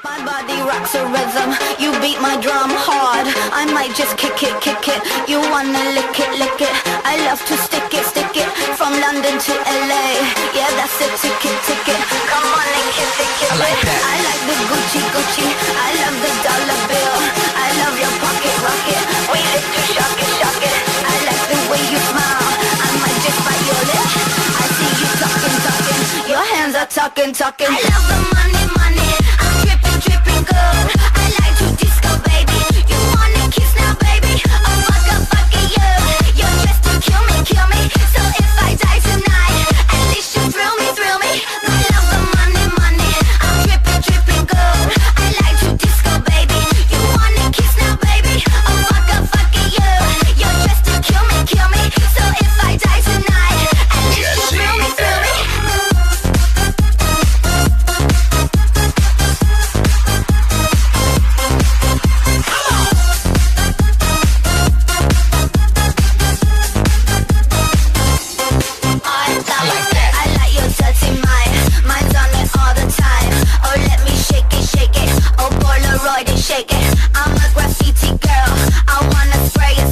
My body rocks a rhythm, you beat my drum hard. I might just kick it, you wanna lick it. I love to stick it, from London to LA. Yeah, that's a ticket. Come on and kiss it. I like that. I like the Gucci, I love the dollar bill. I love your pocket rocket, we live to shock it. I like the way you smile, I might just bite your lip. I see you talking, your hands are talking. I love the money, I'm dripping good. I like to disco, baby. You wanna kiss now, baby? Oh, fuck it, yeah. You're just to kill me. So if I die tonight, at least you thrill me. I love the money, I'm dripping good. I like to disco, baby. You wanna kiss now, baby? Oh, fuck it, yeah. You're just to kill me. So if I die tonight, at least you thrill me. Shake it, I'm a graffiti girl. I wanna spray it.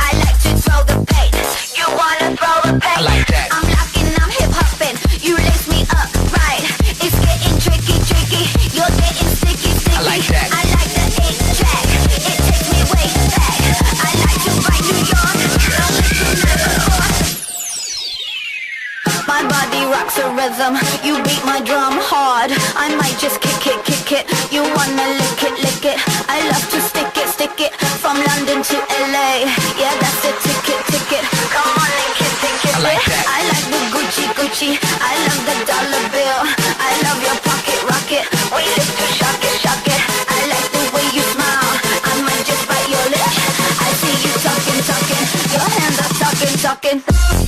I like to throw the paint. You wanna throw the paint? I like that. I'm locking, I'm hip hopping. You lace me up right. It's getting tricky. You're getting sticky. I like that. I like the 8-track. It takes me way back. I like to ride New York. My body rocks a rhythm. You beat my drum hard. I might just kick it. You wanna lick it. I love to stick it from London to LA. Yeah, that's a ticket. Come on and kiss it. I like that. I like the Gucci. I love the dollar bill. I love your pocket rocket. We live to shock it. I like the way you smile. I might just bite your lip. I see you talking. Your hands are talking.